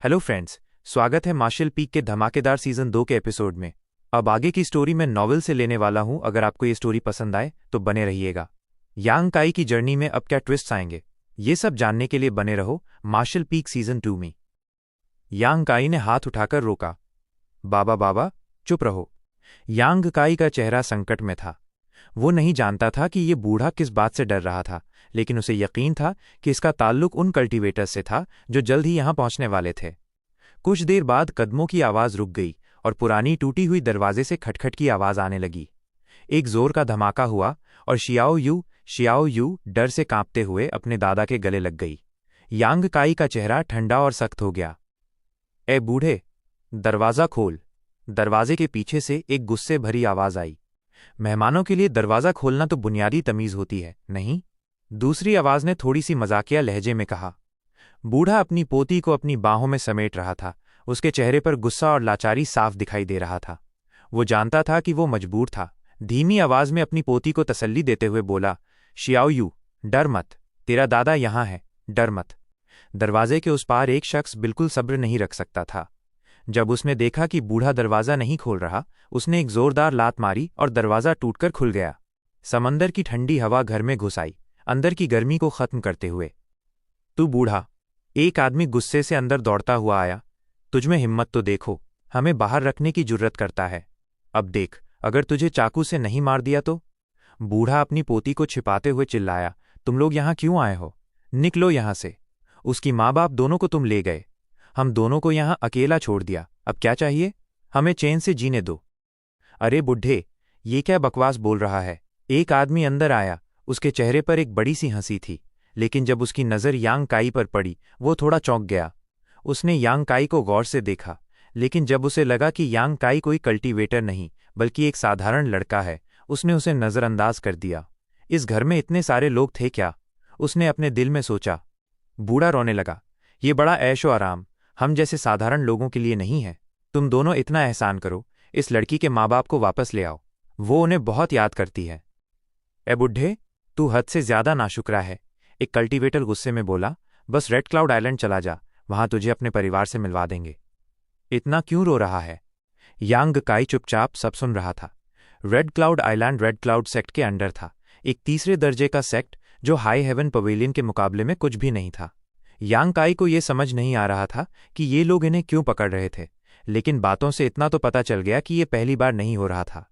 Hello friends, स्वागत है martial peak के धमाकेदार सीजन 2 के एपिसोड में। अब आगे की स्टोरी मैं नॉवेल से लेने वाला हूं। अगर आपको ये स्टोरी पसंद आए तो बने रहिएगा। यांग काई की जर्नी में अब क्या ट्विस्ट आएंगे, ये सब जानने के लिए बने रहो मार्शल पीक सीजन 2 में। यांग काई ने हाथ उठाकर रोका, बाबा बाबा चुप रहो। यांग काई का चेहरा संकट में था। वो नहीं जानता था कि ये बूढ़ा किस बात से डर रहा था, लेकिन उसे यकीन था कि इसका ताल्लुक उन कल्टीवेटर्स से था जो जल्द ही यहां पहुंचने वाले थे। कुछ देर बाद कदमों की आवाज रुक गई और पुरानी टूटी हुई दरवाजे से खटखट की आवाज आने लगी। एक जोर का धमाका हुआ और शियाओ यू डर से कांपते हुए अपने दादा के गले लग गई। यांग काई का चेहरा ठंडा और सख्त हो गया। ए बूढ़े, दरवाजा खोल। दरवाजे के पीछे से एक गुस्से भरी आवाज आई। मेहमानों के लिए दरवाजा खोलना तो बुनियादी तमीज होती है, नहीं? दूसरी आवाज ने थोड़ी सी मजाकिया लहजे में कहा। बूढ़ा अपनी पोती को अपनी बाहों में समेट रहा था। उसके चेहरे पर गुस्सा और लाचारी साफ दिखाई दे रहा था। वो जानता था कि वो मजबूर था। धीमी आवाज में अपनी पोती को तसल्ली देते हुए बोला, शियाओ यू, डर मत, तेरा दादा यहां है, डर मत। दरवाजे के उस पार एक शख्स बिल्कुल सब्र नहीं रख सकता था। जब उसने देखा कि बूढ़ा दरवाजा नहीं खोल रहा, उसने एक जोरदार लात मारी और दरवाजा टूटकर खुल गया। समंदर की ठंडी हवा घर में घुस आई, अंदर की गर्मी को खत्म करते हुए। तू बूढ़ा, एक आदमी गुस्से से अंदर दौड़ता हुआ आया। तुझमें हिम्मत तो देखो, हमें बाहर रखने की जुर्रत करता है। अब देख, अगर तुझे चाकू से नहीं मार दिया तो? बूढ़ा अपनी पोती को छिपाते हुए चिल्लाया, तुम लोग यहां क्यों आए हो? निकलो यहां से। उसकी माँ बाप दोनों को तुम ले गए, हम दोनों को यहां अकेला छोड़ दिया। अब क्या चाहिए? हमें चैन से जीने दो। अरे बुढ़े, ये क्या बकवास बोल रहा है? एक आदमी अंदर आया। उसके चेहरे पर एक बड़ी सी हंसी थी, लेकिन जब उसकी नज़र यांग काई पर पड़ी, वो थोड़ा चौंक गया। उसने यांग काई को गौर से देखा, लेकिन जब उसे लगा कि यांग काई कोई कल्टीवेटर नहीं बल्कि एक साधारण लड़का है, उसने उसे नज़रअंदाज कर दिया। इस घर में इतने सारे लोग थे क्या? उसने अपने दिल में सोचा। बूढ़ा रोने लगा, ये बड़ा ऐशो आराम हम जैसे साधारण लोगों के लिए नहीं है। तुम दोनों इतना एहसान करो, इस लड़की के माँ बाप को वापस ले आओ, वो उन्हें बहुत याद करती है। ए बुढ़े, तू हद से ज्यादा नाशुक्रा है, एक कल्टीवेटर गुस्से में बोला। बस रेड क्लाउड आइलैंड चला जा, वहां तुझे अपने परिवार से मिलवा देंगे। इतना क्यों रो रहा है? यांग काई चुपचाप सब सुन रहा था। Red cloud island red cloud sect के अंडर था, एक तीसरे दर्जे का सेक्ट जो हाई हेवन पवेलियन के मुकाबले में कुछ भी नहीं था। यांग काई को यह समझ नहीं आ रहा था कि ये लोग इन्हें क्यों पकड़ रहे थे, लेकिन बातों से इतना तो पता चल गया कि यह पहली बार नहीं हो रहा था।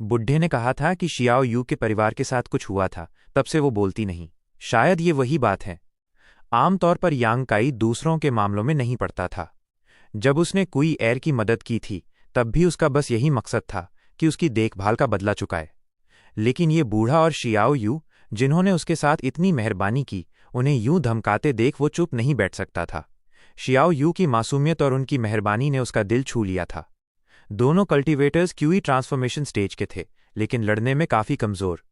बुढ़े ने कहा था कि शियाओ यू के परिवार के साथ कुछ हुआ था, तब से वो बोलती नहीं। शायद ये वही बात है। आमतौर पर यांग काई दूसरों के मामलों में नहीं पड़ता था। जब उसने कुई एर की मदद की थी, तब भी उसका बस यही मकसद था कि उसकी देखभाल का बदला चुकाए। लेकिन ये बूढ़ा और शियाओ यू, जिन्होंने उसके साथ इतनी मेहरबानी की, उन्हें यूं धमकाते देख वो चुप नहीं बैठ सकता था। शियाओ यू की मासूमियत और उनकी मेहरबानी ने उसका दिल छू लिया था। दोनों कल्टीवेटर्स क्यूई ट्रांसफॉर्मेशन स्टेज के थे, लेकिन लड़ने में काफी कमजोर।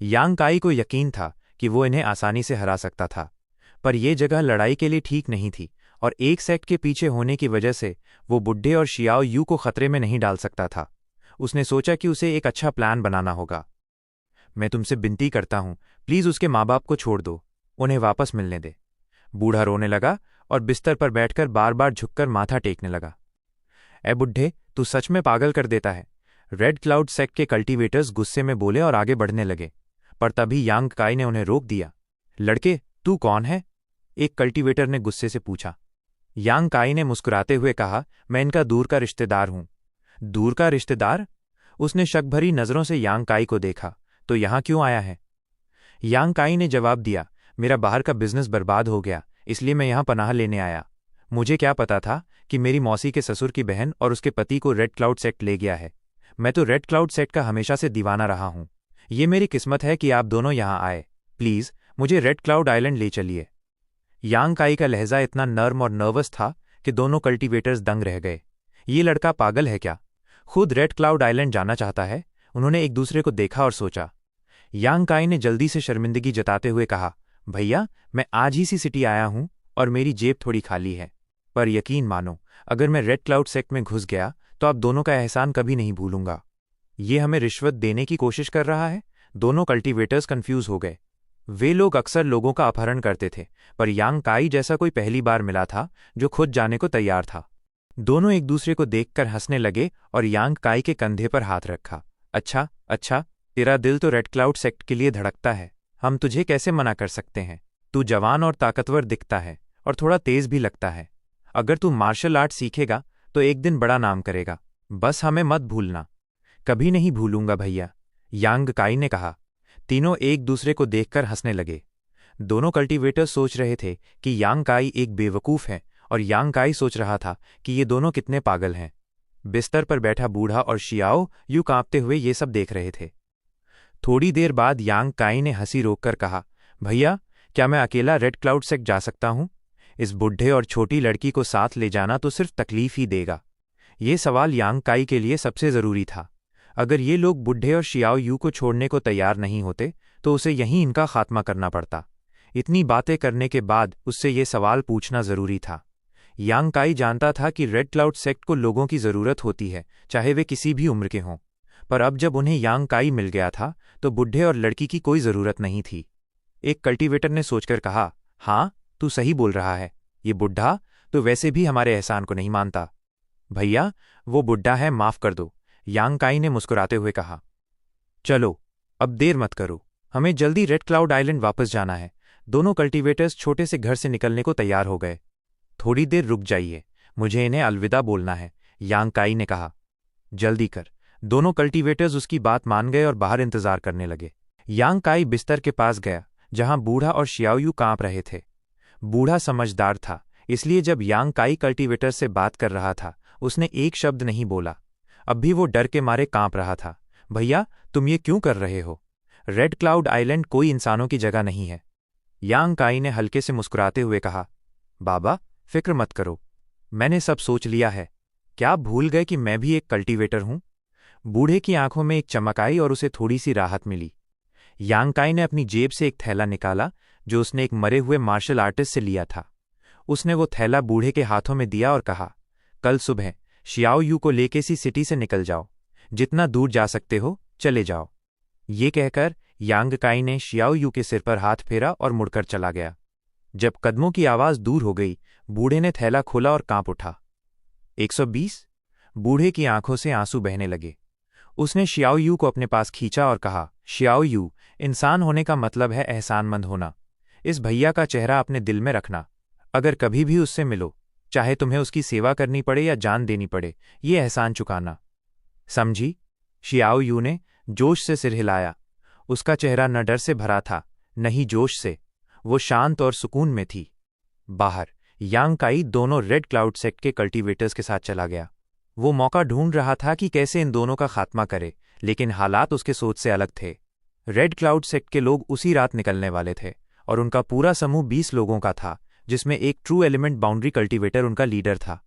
यांग काई को यकीन था कि वो इन्हें आसानी से हरा सकता था, पर यह जगह लड़ाई के लिए ठीक नहीं थी, और एक सेक्ट के पीछे होने की वजह से वो बुढ़े और शियाओ यू को खतरे में नहीं डाल सकता था। उसने सोचा कि उसे एक अच्छा प्लान बनाना होगा। मैं तुमसे विनती करता हूं, प्लीज उसके माँ बाप को छोड़ दो, उन्हें वापस मिलने दे। बूढ़ा रोने लगा और बिस्तर पर बैठकर बार बार झुककर माथा टेकने लगा। ए बुढ़े, तू सच में पागल कर देता है। रेड क्लाउड सेक्ट के कल्टीवेटर्स गुस्से में बोले और आगे बढ़ने लगे, पर तभी यांग काई ने उन्हें रोक दिया। लड़के, तू कौन है? एक कल्टीवेटर ने गुस्से से पूछा। यांग काई ने मुस्कुराते हुए कहा, मैं इनका दूर का रिश्तेदार हूं। दूर का रिश्तेदार? उसने शक भरी नजरों से यांग काई को देखा। तो यहां क्यों आया है? यांग काई ने जवाब दिया, मेरा बाहर का बिजनेस बर्बाद हो गया, इसलिए मैं यहां पनाह लेने आया। मुझे क्या पता था कि मेरी मौसी के ससुर की बहन और उसके पति को रेड क्लाउड सेक्ट ले गया है। मैं तो रेड क्लाउड सेक्ट का हमेशा से दीवाना रहा हूं। ये मेरी किस्मत है कि आप दोनों यहां आए। प्लीज मुझे रेड क्लाउड आइलैंड ले चलिए। यांग काई का लहजा इतना नर्म और नर्वस था कि दोनों कल्टीवेटर्स दंग रह गए। ये लड़का पागल है क्या? खुद रेड क्लाउड आइलैंड जाना चाहता है? उन्होंने एक दूसरे को देखा और सोचा। यांग काई ने जल्दी से शर्मिंदगी जताते हुए कहा, भैया, मैं आज ही सी सिटी आया हूं और मेरी जेब थोड़ी खाली है, पर यकीन मानो, अगर मैं रेड क्लाउड सेक्ट में घुस गया तो आप दोनों का एहसान कभी नहीं भूलूंगा। ये हमें रिश्वत देने की कोशिश कर रहा है? दोनों कल्टीवेटर्स कंफ्यूज हो गए। वे लोग अक्सर लोगों का अपहरण करते थे, पर यांग काई जैसा कोई पहली बार मिला था जो खुद जाने को तैयार था। दोनों एक दूसरे को देखकर हंसने लगे और यांग काई के कंधे पर हाथ रखा। अच्छा अच्छा, तेरा दिल तो रेड क्लाउड सेक्ट के लिए धड़कता है। हम तुझे कैसे मना कर सकते हैं? तू जवान और ताकतवर दिखता है और थोड़ा तेज भी लगता है। अगर तू मार्शल आर्ट सीखेगा तो एक दिन बड़ा नाम करेगा। बस हमें मत भूलना। कभी नहीं भूलूंगा भैया, यांग काई ने कहा। तीनों एक दूसरे को देखकर हंसने लगे। दोनों कल्टीवेटर्स सोच रहे थे कि यांग काई एक बेवकूफ़ है और यांग काई सोच रहा था कि ये दोनों कितने पागल हैं। बिस्तर पर बैठा बूढ़ा और शियाओ यूं कांपते हुए ये सब देख रहे थे। थोड़ी देर बाद यांग काई ने हंसी रोककर कहा, भैया, क्या मैं अकेला रेड क्लाउड सेक्ट जा सकता हूं? इस बुढ़े और छोटी लड़की को साथ ले जाना तो सिर्फ तकलीफ ही देगा। ये सवाल यांग काई के लिए सबसे ज़रूरी था। अगर ये लोग बुढ़े और शियाओ यू को छोड़ने को तैयार नहीं होते तो उसे यहीं इनका खात्मा करना पड़ता। इतनी बातें करने के बाद उससे ये सवाल पूछना ज़रूरी था। यांग काई जानता था कि रेड क्लाउड सेक्ट को लोगों की ज़रूरत होती है, चाहे वे किसी भी उम्र के हों। पर अब जब उन्हें यांग काई मिल गया था तो बुढ़े और लड़की की कोई ज़रूरत नहीं थी। एक कल्टीवेटर ने सोचकर कहा, हाँ, तू सही बोल रहा है। ये बुढ़ा तो वैसे भी हमारे एहसान को नहीं मानता। भैया, वो बुढ़ा है, माफ़ कर दो, यांग काई ने मुस्कुराते हुए कहा। चलो, अब देर मत करो, हमें जल्दी रेड क्लाउड आइलैंड वापस जाना है। दोनों कल्टीवेटर्स छोटे से घर से निकलने को तैयार हो गए। थोड़ी देर रुक जाइए, मुझे इन्हें अलविदा बोलना है, यांग काई ने कहा। जल्दी कर। दोनों कल्टीवेटर्स उसकी बात मान गए और बाहर इंतजार करने लगे। यांग काई बिस्तर के पास गया जहां बूढ़ा और शियाओयू कांप रहे थे। बूढ़ा समझदार था, इसलिए जब यांग काई कल्टीवेटर से बात कर रहा था उसने एक शब्द नहीं बोला। अब भी वो डर के मारे कांप रहा था। भैया, तुम ये क्यों कर रहे हो? रेड क्लाउड आइलैंड कोई इंसानों की जगह नहीं है, यांग काई ने हल्के से मुस्कुराते हुए कहा। बाबा, फिक्र मत करो, मैंने सब सोच लिया है। क्या आप भूल गए कि मैं भी एक कल्टीवेटर हूं? बूढ़े की आंखों में एक चमक आई और उसे थोड़ी सी राहत मिली। यांग काई ने अपनी जेब से एक थैला निकाला जो उसने एक मरे हुए मार्शल आर्टिस्ट से लिया था। उसने वो थैला बूढ़े के हाथों में दिया और कहा, कल सुबह शियाओ यू को लेके सी सिटी से निकल जाओ। जितना दूर जा सकते हो चले जाओ। ये कहकर यांग काई ने शियाओ यू के सिर पर हाथ फेरा और मुड़कर चला गया। जब कदमों की आवाज़ दूर हो गई, बूढ़े ने थैला खोला और कांप उठा। 120? बूढ़े की आंखों से आंसू बहने लगे। उसने शियाओ यू को अपने पास खींचा और कहा, शियाओ यू, इंसान होने का मतलब है एहसानमंद होना। इस भैया का चेहरा अपने दिल में रखना। अगर कभी भी उससे मिलो, चाहे तुम्हें उसकी सेवा करनी पड़े या जान देनी पड़े, ये एहसान चुकाना। समझी? शियाओ यू ने जोश से सिर हिलाया। उसका चेहरा न डर से भरा था, न ही जोश से। वो शांत और सुकून में थी। बाहर यांग काई दोनों रेड क्लाउड सेक्ट के कल्टीवेटर्स के साथ चला गया। वो मौका ढूंढ रहा था कि कैसे इन दोनों का खात्मा करे, लेकिन हालात उसके सोच से अलग थे। रेड क्लाउड सेक्ट के लोग उसी रात निकलने वाले थे और उनका पूरा समूह 20 लोगों का था, जिसमें एक ट्रू एलिमेंट बाउंड्री कल्टीवेटर उनका लीडर था।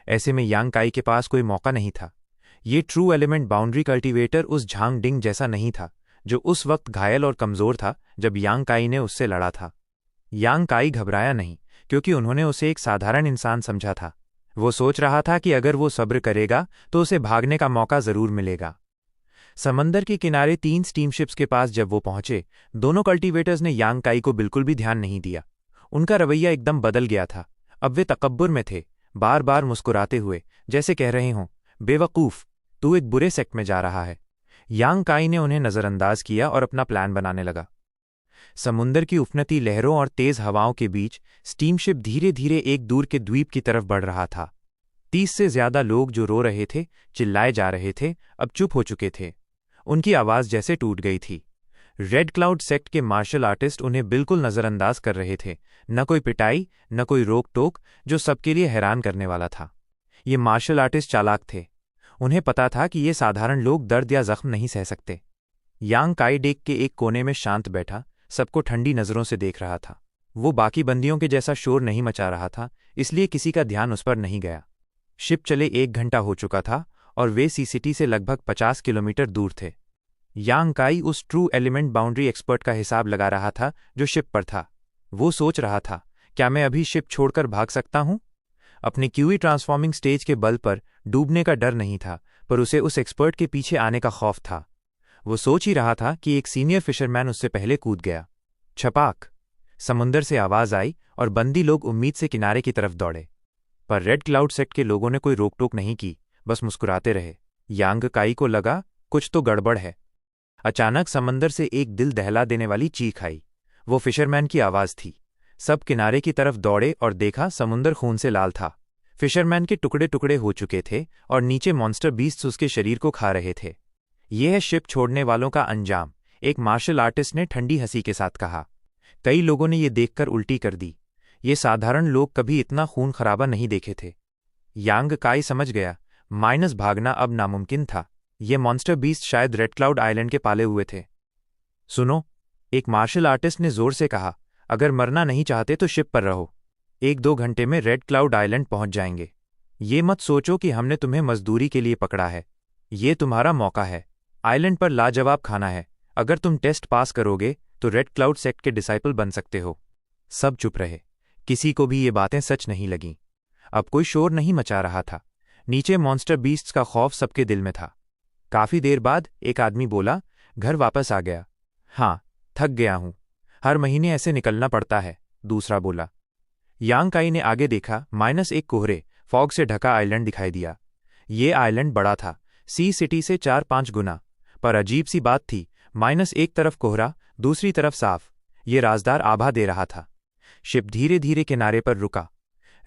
ऐसे में यांग काई के पास कोई मौका नहीं था। ये ट्रू एलिमेंट बाउंड्री कल्टीवेटर उस झांग डिंग जैसा नहीं था जो उस वक्त घायल और कमज़ोर था जब यांग काई ने उससे लड़ा था। यांग काई घबराया नहीं, क्योंकि उन्होंने उसे एक साधारण इंसान समझा था। वो सोच रहा था कि अगर वो सब्र करेगा तो उसे भागने का मौका ज़रूर मिलेगा। समंदर के किनारे 3 स्टीमशिप्स के पास जब वो पहुंचे, दोनों कल्टीवेटर्स ने यांग काई को बिल्कुल भी ध्यान नहीं दिया। उनका रवैया एकदम बदल गया था। अब वे तकब्बुर में थे, बार बार मुस्कुराते हुए, जैसे कह रहे हों, बेवकूफ़, तू एक बुरे सेक्ट में जा रहा है। यांग काई ने उन्हें नज़रअंदाज किया और अपना प्लान बनाने लगा। समुंदर की उफनती लहरों और तेज हवाओं के बीच स्टीमशिप धीरे धीरे एक दूर के द्वीप की तरफ बढ़ रहा था। 30 से ज्यादा लोग जो रो रहे थे, चिल्लाए जा रहे थे, अब चुप हो चुके थे। उनकी आवाज़ जैसे टूट गई थी। रेड क्लाउड सेक्ट के मार्शल आर्टिस्ट उन्हें बिल्कुल नज़रअंदाज कर रहे थे। न कोई पिटाई, न कोई रोक टोक, जो सबके लिए हैरान करने वाला था। ये मार्शल आर्टिस्ट चालाक थे। उन्हें पता था कि ये साधारण लोग दर्द या जख्म नहीं सह सकते। यांग काई डेक के एक कोने में शांत बैठा, सबको ठंडी नज़रों से देख रहा था। वो बाकी बंदियों के जैसा शोर नहीं मचा रहा था, इसलिए किसी का ध्यान उस पर नहीं गया। शिप चले 1 घंटा हो चुका था और वे सी सिटी से लगभग 50 किलोमीटर दूर थे। यांग काई उस ट्रू एलिमेंट बाउंड्री एक्सपर्ट का हिसाब लगा रहा था जो शिप पर था। वो सोच रहा था, क्या मैं अभी शिप छोड़कर भाग सकता हूं? अपने क्यूई ट्रांसफॉर्मिंग स्टेज के बल पर डूबने का डर नहीं था, पर उसे उस एक्सपर्ट के पीछे आने का खौफ था। वो सोच ही रहा था कि एक सीनियर फिशरमैन उससे पहले कूद गया। छपाक, समुंदर से आवाज आई और बंदी लोग उम्मीद से किनारे की तरफ दौड़े। पर रेड क्लाउड सेक्ट के लोगों ने कोई रोक टोक नहीं की, बस मुस्कुराते रहे। यांग काई को लगा कुछ तो गड़बड़ है। अचानक समंदर से एक दिल दहला देने वाली चीख आई। वो फिशरमैन की आवाज थी। सब किनारे की तरफ दौड़े और देखा समुंदर खून से लाल था। फिशरमैन के टुकड़े टुकड़े हो चुके थे और नीचे मॉन्स्टर बीस्ट्स उसके शरीर को खा रहे थे। यह है शिप छोड़ने वालों का अंजाम, एक मार्शल आर्टिस्ट ने ठंडी हंसी के साथ कहा। कई लोगों ने यह देखकर उल्टी कर दी। ये साधारण लोग कभी इतना खून खराबा नहीं देखे थे। यांग काई समझ गया, माइनस भागना अब नामुमकिन था। ये मॉन्स्टर बीस्ट शायद रेड क्लाउड आइलैंड के पाले हुए थे। सुनो, एक मार्शल आर्टिस्ट ने जोर से कहा, अगर मरना नहीं चाहते तो शिप पर रहो। 1-2 घंटे में रेड क्लाउड आइलैंड पहुंच जाएंगे। ये मत सोचो कि हमने तुम्हें मजदूरी के लिए पकड़ा है। ये तुम्हारा मौका है। आइलैंड पर लाजवाब खाना है। अगर तुम टेस्ट पास करोगे तो रेड क्लाउड सेक्ट के डिसाइपल बन सकते हो। सब चुप रहे। किसी को भी ये बातें सच नहीं लगीं। अब कोई शोर नहीं मचा रहा था। नीचे मॉन्स्टर बीस्ट्स का खौफ सबके दिल में था। काफी देर बाद एक आदमी बोला, घर वापस आ गया। हाँ, थक गया हूं। हर महीने ऐसे निकलना पड़ता है, दूसरा बोला। यांग काई ने आगे देखा। -1 कोहरे, फॉग से ढका आइलैंड दिखाई दिया। ये आइलैंड बड़ा था, सी सिटी से 4-5 गुना। पर अजीब सी बात थी, -1 तरफ कोहरा, दूसरी तरफ साफ। ये राजदार आभा दे रहा था। शिप धीरे धीरे किनारे पर रुका।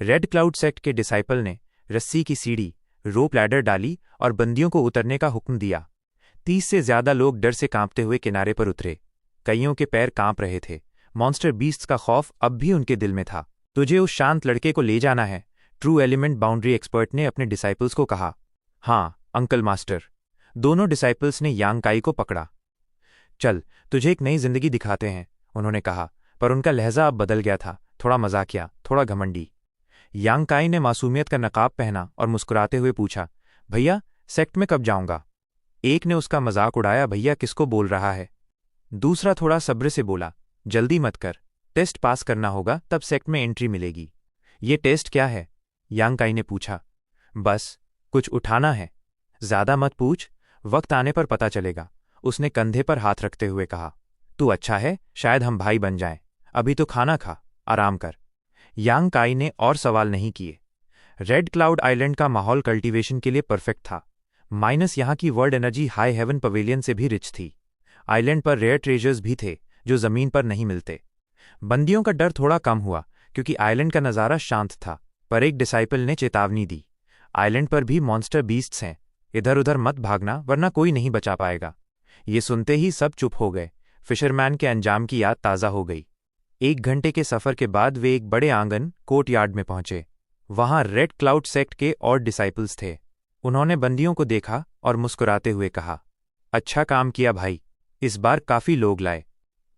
रेड क्लाउड सेक्ट के डिसाइपल ने रस्सी की सीढ़ी, रोप लैडर डाली और बंदियों को उतरने का हुक्म दिया। 30 से ज्यादा लोग डर से कांपते हुए किनारे पर उतरे। कईयों के पैर कांप रहे थे। मॉन्स्टर बीस्ट्स का खौफ अब भी उनके दिल में था। तुझे उस शांत लड़के को ले जाना है, ट्रू एलिमेंट बाउंड्री एक्सपर्ट ने अपने डिसाइपल्स को कहा। हाँ अंकल मास्टर। दोनों डिसाइपल्स ने यांग काई को पकड़ा। चल, तुझे एक नई जिंदगी दिखाते हैं, उन्होंने कहा। पर उनका लहजा अब बदल गया था, थोड़ा मजाकिया, थोड़ा घमंडी। यांग काई ने मासूमियत का नकाब पहना और मुस्कुराते हुए पूछा, भैया सेक्ट में कब जाऊंगा? एक ने उसका मजाक उड़ाया, भैया किसको बोल रहा है? दूसरा थोड़ा सब्र से बोला, जल्दी मत कर, टेस्ट पास करना होगा, तब सेक्ट में एंट्री मिलेगी। ये टेस्ट क्या है? यांग काई ने पूछा। बस कुछ उठाना है, ज्यादा मत पूछ, वक्त आने पर पता चलेगा, उसने कंधे पर हाथ रखते हुए कहा। तू अच्छा है, शायद हम भाई बन जाएं। अभी तो खाना खा, आराम कर। यांग काई ने और सवाल नहीं किए। रेड क्लाउड आइलैंड का माहौल कल्टीवेशन के लिए परफेक्ट था। माइनस यहाँ की world energy high heaven pavilion से भी रिच थी। आइलैंड पर रेयर ट्रेजर्स भी थे जो जमीन पर नहीं मिलते। बंदियों का डर थोड़ा कम हुआ क्योंकि आइलैंड का नज़ारा शांत था। पर एक डिसाइपल ने चेतावनी दी, आइलैंड पर भी मॉन्स्टर बीस्ट्स हैं, इधर उधर मत भागना वरना कोई नहीं बचा पाएगा। ये सुनते ही सब चुप हो गए। फिशरमैन के अंजाम की याद ताज़ा हो गई। 1 घंटे के सफ़र के बाद वे एक बड़े आंगन कोर्ट यार्ड में पहुंचे। वहां रेड क्लाउड सेक्ट के और डिसाइपल्स थे। उन्होंने बंदियों को देखा और मुस्कुराते हुए कहा, अच्छा काम किया भाई, इस बार काफ़ी लोग लाए।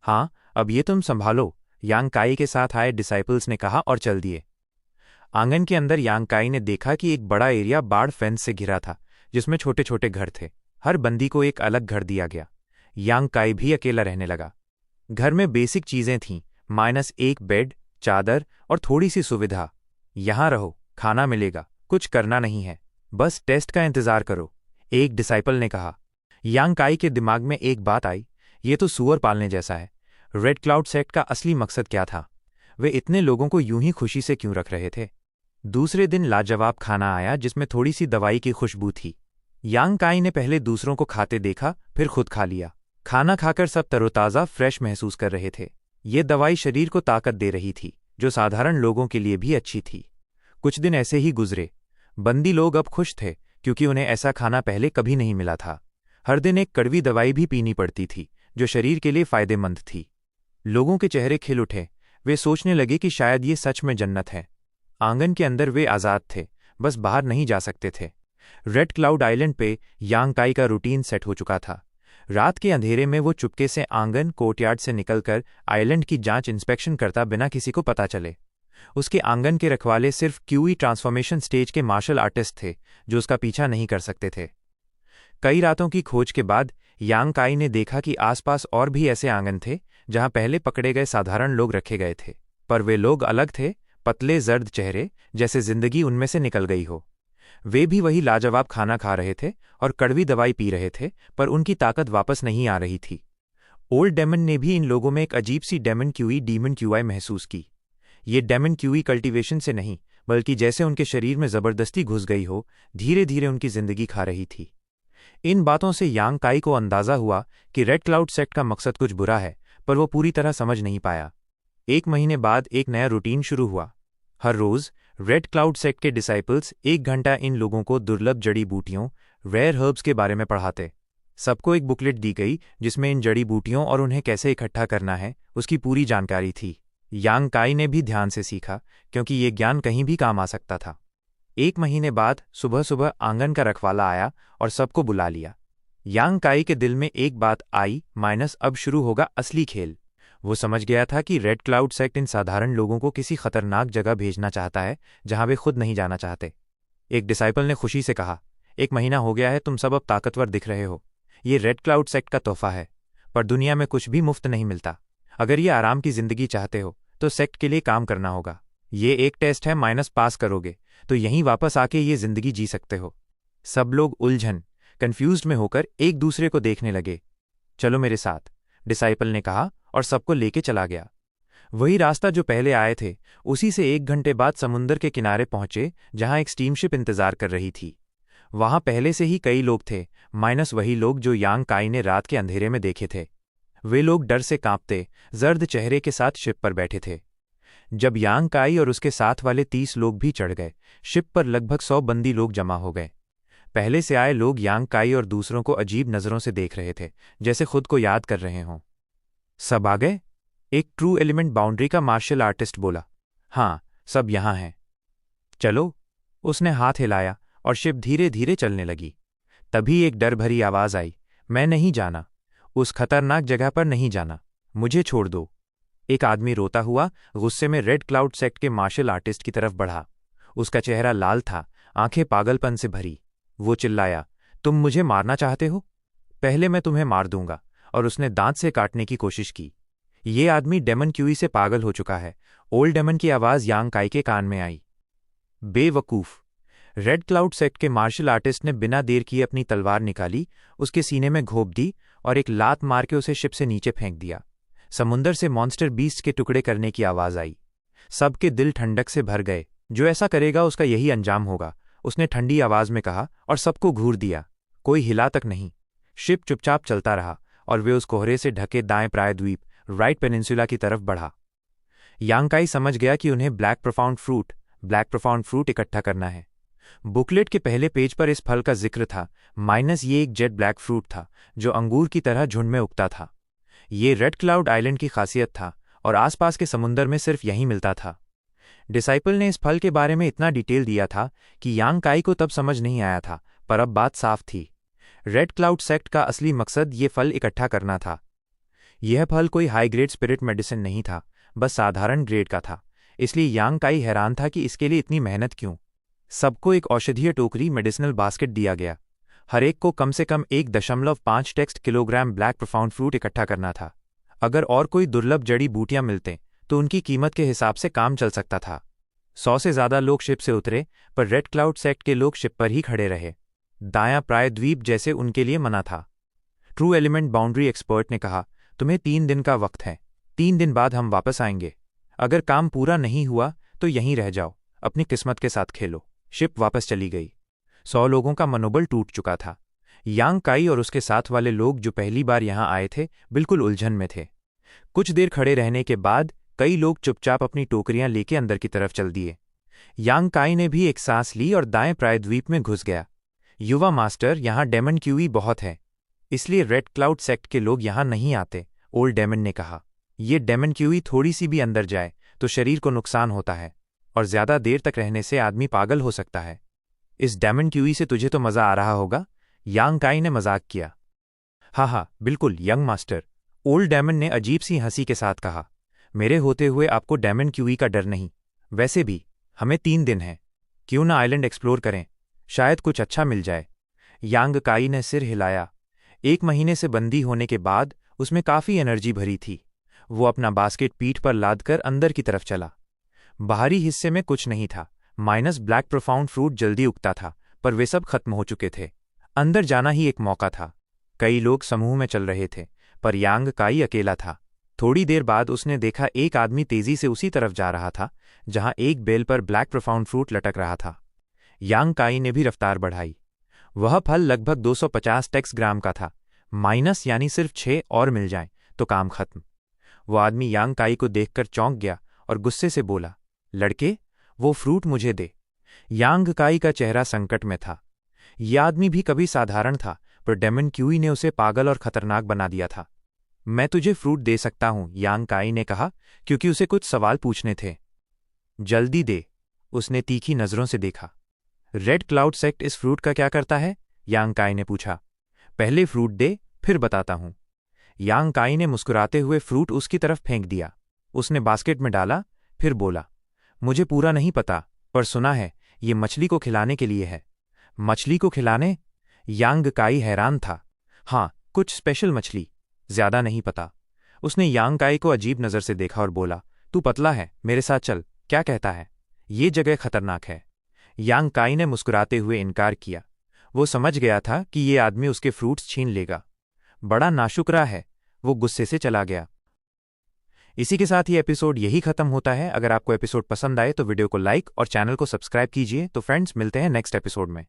हाँ, अब ये तुम संभालो, यांग काई के साथ आए डिसाइपल्स ने कहा और चल दिए। आंगन के अंदर यांग काई ने देखा कि एक बड़ा एरिया बाड़ फेंस से घिरा था, जिसमें छोटे छोटे घर थे। हर बंदी को एक अलग घर दिया गया। यांग काई भी अकेला रहने लगा। घर में बेसिक चीजें थीं, -1 बेड, चादर और थोड़ी सी सुविधा। यहां रहो, खाना मिलेगा, कुछ करना नहीं है, बस टेस्ट का इंतजार करो, एक डिसाइपल ने कहा। यांग काई के दिमाग में एक बात आई, ये तो सूअर पालने जैसा है। रेड क्लाउड सेक्ट का असली मकसद क्या था? वे इतने लोगों को यूं ही खुशी से क्यों रख रहे थे? दूसरे दिन लाजवाब खाना आया जिसमें थोड़ी सी दवाई की खुशबू थी। यांग काई ने पहले दूसरों को खाते देखा, फिर खुद खा लिया। खाना खाकर सब तरोताज़ा फ्रेश महसूस कर रहे थे। ये दवाई शरीर को ताकत दे रही थी, जो साधारण लोगों के लिए भी अच्छी थी। कुछ दिन ऐसे ही गुजरे। बंदी लोग अब खुश थे क्योंकि उन्हें ऐसा खाना पहले कभी नहीं मिला था। हर दिन एक कड़वी दवाई भी पीनी पड़ती थी, जो शरीर के लिए फायदेमंद थी। लोगों के चेहरे खिल उठे। वे सोचने लगे कि शायद ये सच में जन्नत है। आंगन के अंदर वे आज़ाद थे, बस बाहर नहीं जा सकते थे। रेड क्लाउड आइलैंड पे यांग काई का रूटीन सेट हो चुका था। रात के अंधेरे में वो चुपके से आंगन कोर्टयार्ड से निकलकर आइलैंड की जांच इंस्पेक्शन करता बिना किसी को पता चले। उसके आंगन के रखवाले सिर्फ क्यूई ट्रांसफॉर्मेशन स्टेज के मार्शल आर्टिस्ट थे, जो उसका पीछा नहीं कर सकते थे। कई रातों की खोज के बाद यांग काई ने देखा कि आसपास और भी ऐसे आंगन थे जहां पहले पकड़े गए साधारण लोग रखे गए थे, पर वे लोग अलग थे, पतले जर्द चेहरे, जैसे जिंदगी उनमें से निकल गई हो। वे भी वही लाजवाब खाना खा रहे थे और कड़वी दवाई पी रहे थे, पर उनकी ताकत वापस नहीं आ रही थी। ओल्ड डेमन ने भी इन लोगों में एक अजीब सी डेमन क्यूई महसूस की। ये डेमन क्यूई कल्टीवेशन से नहीं, बल्कि जैसे उनके शरीर में जबरदस्ती घुस गई हो, धीरे धीरे उनकी जिंदगी खा रही थी। इन बातों से यांग काई को अंदाजा हुआ कि रेड क्लाउड सेक्ट का मकसद कुछ बुरा है, पर वो पूरी तरह समझ नहीं पाया। 1 महीने बाद एक नया रूटीन शुरू हुआ। हर रोज रेड क्लाउड सेक्ट के डिसाइपल्स 1 घंटा इन लोगों को दुर्लभ जड़ी बूटियों, रेयर हर्ब्स के बारे में पढ़ाते। सबको एक बुकलेट दी गई जिसमें इन जड़ी बूटियों और उन्हें कैसे इकट्ठा करना है उसकी पूरी जानकारी थी। यांग काई ने भी ध्यान से सीखा, क्योंकि ये ज्ञान कहीं भी काम आ सकता था। 1 महीने बाद सुबह सुबह आंगन का रखवाला आया और सबको बुला लिया। यांग काई के दिल में एक बात आई, अब शुरू होगा असली खेल। वो समझ गया था कि रेड क्लाउड सेक्ट इन साधारण लोगों को किसी खतरनाक जगह भेजना चाहता है जहां वे खुद नहीं जाना चाहते। एक डिसाइपल ने खुशी से कहा, 1 महीना हो गया है, तुम सब अब ताकतवर दिख रहे हो। ये रेड क्लाउड सेक्ट का तोहफा है, पर दुनिया में कुछ भी मुफ्त नहीं मिलता। अगर ये आराम की जिंदगी चाहते हो तो सेक्ट के लिए काम करना होगा। ये एक टेस्ट है, पास करोगे तो यहीं वापस आके ये जिंदगी जी सकते हो। सब लोग कंफ्यूज्ड में होकर एक दूसरे को देखने लगे। चलो मेरे साथ, डिसाइपल ने कहा और सबको लेके चला गया। वही रास्ता जो पहले आए थे, उसी से 1 घंटे बाद समुंदर के किनारे पहुंचे जहां एक स्टीमशिप इंतजार कर रही थी। वहां पहले से ही कई लोग थे, वही लोग जो यांग काई ने रात के अंधेरे में देखे थे। वे लोग डर से कांपते, जर्द चेहरे के साथ शिप पर बैठे थे। जब यांग काई और उसके साथ वाले 30 लोग भी चढ़ गए, शिप पर लगभग 100 बंदी लोग जमा हो गए। पहले से आए लोग यांग काई और दूसरों को अजीब नजरों से देख रहे थे, जैसे खुद को याद कर रहे हों। सब आ गए? एक ट्रू एलिमेंट बाउंड्री का मार्शल आर्टिस्ट बोला। हाँ, सब यहां हैं। चलो, उसने हाथ हिलाया और शिप धीरे धीरे चलने लगी। तभी एक डर भरी आवाज आई, मैं नहीं जाना, उस खतरनाक जगह पर नहीं जाना, मुझे छोड़ दो। एक आदमी रोता हुआ गुस्से में रेड क्लाउड सेक्ट के मार्शल आर्टिस्ट की तरफ बढ़ा। उसका चेहरा लाल था, आंखें पागलपन से भरी। वो चिल्लाया, तुम मुझे मारना चाहते हो? पहले मैं तुम्हें मार दूंगा। और उसने दांत से काटने की कोशिश की। ये आदमी डेमन क्यूई से पागल हो चुका है। ओल्ड डेमन की आवाज यांग काई के कान में आई। बेवकूफ! रेड क्लाउड सेक्ट के मार्शल आर्टिस्ट ने बिना देर किए अपनी तलवार निकाली, उसके सीने में घोंप दी और एक लात मार के उसे शिप से नीचे फेंक दिया। समुंदर से मॉन्स्टर बीस्ट के टुकड़े करने की आवाज आई। सबके दिल ठंडक से भर गए। जो ऐसा करेगा उसका यही अंजाम होगा, उसने ठंडी आवाज में कहा और सबको घूर दिया। कोई हिला तक नहीं। शिप चुपचाप चलता रहा और वे उस कोहरे से ढके दाएं प्रायद्वीप, राइट पेनिनसुला की तरफ बढ़ा। यांग काई समझ गया कि उन्हें ब्लैक प्रोफाउंड फ्रूट इकट्ठा करना है। बुकलेट के पहले पेज पर इस फल का जिक्र था, ये एक जेट ब्लैक फ्रूट था जो अंगूर की तरह झुंड में उगता था। ये रेड क्लाउड आइलैंड की खासियत था और आसपास के समुंदर में सिर्फ यहीं मिलता था। डिसाइपल ने इस फल के बारे में इतना डिटेल दिया था कि यांग काई को तब समझ नहीं आया था, पर अब बात साफ थी। रेड क्लाउड सेक्ट का असली मकसद ये फल इकट्ठा करना था। यह फल कोई हाई ग्रेड स्पिरिट मेडिसिन नहीं था, बस साधारण ग्रेड का था। इसलिए यांग काई हैरान था कि इसके लिए इतनी मेहनत क्यों। सबको एक औषधीय टोकरी, मेडिसिनल बास्केट दिया गया। हर एक को कम से कम 1.5 किलोग्राम ब्लैक प्रोफाउंड फ्रूट इकट्ठा करना था। अगर और कोई दुर्लभ जड़ी बूटियां मिलते तो उनकी कीमत के हिसाब से काम चल सकता था। 100 से ज्यादा लोग शिप से उतरे, पर रेड क्लाउड सेक्ट के लोग शिप पर ही खड़े रहे। दायां प्रायद्वीप जैसे उनके लिए मना था। ट्रू एलिमेंट बाउंड्री एक्सपर्ट ने कहा, तुम्हें 3 दिन का वक्त है। 3 दिन बाद हम वापस आएंगे। अगर काम पूरा नहीं हुआ तो यहीं रह जाओ, अपनी किस्मत के साथ खेलो। शिप वापस चली गई। 100 लोगों का मनोबल टूट चुका था। यांग काई और उसके साथ वाले लोग जो पहली बार यहां आए थे, बिल्कुल उलझन में थे। कुछ देर खड़े रहने के बाद कई लोग चुपचाप अपनी टोकरियां लेके अंदर की तरफ चल दिए। यांग काई ने भी एक सांस ली और दाएं प्रायद्वीप में घुस गया। युवा मास्टर, यहां डेमन क्यूई बहुत है, इसलिए रेड क्लाउड सेक्ट के लोग यहां नहीं आते, ओल्ड डेमन ने कहा। ये डेमन क्यूई थोड़ी सी भी अंदर जाए तो शरीर को नुकसान होता है और ज्यादा देर तक रहने से आदमी पागल हो सकता है। इस डेमन क्यूई से तुझे तो मजा आ रहा होगा, यांग काई ने मजाक किया। हाँ, बिल्कुल यंग मास्टर, ओल्ड डेमन ने अजीब सी हंसी के साथ कहा। मेरे होते हुए आपको डेमन क्यूई का डर नहीं। वैसे भी हमें 3 दिन हैं, क्यों ना आइलैंड एक्सप्लोर करें, शायद कुछ अच्छा मिल जाए। यांग काई ने सिर हिलाया। 1 महीने से बंदी होने के बाद उसमें काफी एनर्जी भरी थी। वो अपना बास्केट पीठ पर लादकर अंदर की तरफ चला। बाहरी हिस्से में कुछ नहीं था, ब्लैक प्रोफाउंड फ्रूट जल्दी उगता था, पर वे सब खत्म हो चुके थे। अंदर जाना ही एक मौका था। कई लोग समूह में चल रहे थे, पर यांग काई अकेला था। थोड़ी देर बाद उसने देखा एक आदमी तेजी से उसी तरफ जा रहा था जहां एक बेल पर ब्लैक प्रोफाउंड फ्रूट लटक रहा था। यांग काई ने भी रफ्तार बढ़ाई। वह फल लगभग 250 टेक्स ग्राम का था, माइनस यानी सिर्फ 6 और मिल जाएं तो काम खत्म। वो आदमी यांग काई को देखकर चौंक गया और गुस्से से बोला, लड़के, वो फ्रूट मुझे दे। यांग काई का चेहरा संकट में था। यह आदमी भी कभी साधारण था, पर डेमन क्यूई ने उसे पागल और खतरनाक बना दिया था। मैं तुझे फ्रूट दे सकता हूं, यांग काई ने कहा, क्योंकि उसे कुछ सवाल पूछने थे। जल्दी दे, उसने तीखी नजरों से देखा। रेड क्लाउड सेक्ट इस फ्रूट का क्या करता है? यांग काई ने पूछा। पहले फ्रूट दे, फिर बताता हूं। यांग काई ने मुस्कुराते हुए फ्रूट उसकी तरफ फेंक दिया। उसने बास्केट में डाला, फिर बोला, मुझे पूरा नहीं पता, पर सुना है ये मछली को खिलाने के लिए है। मछली को खिलाने? यांग काई हैरान था। हाँ, कुछ स्पेशल मछली, ज्यादा नहीं पता। उसने यांग काई को अजीब नजर से देखा और बोला, तू पतला है, मेरे साथ चल। क्या कहता है? ये जगह खतरनाक है। यांग काई ने मुस्कुराते हुए इनकार किया। वो समझ गया था कि ये आदमी उसके फ्रूट्स छीन लेगा। बड़ा नाशुक्रा है। वो गुस्से से चला गया। इसी के साथ ये एपिसोड यही खत्म होता है। अगर आपको एपिसोड पसंद आए तो वीडियो को लाइक और चैनल को सब्सक्राइब कीजिए। तो फ्रेंड्स, मिलते हैं नेक्स्ट एपिसोड में।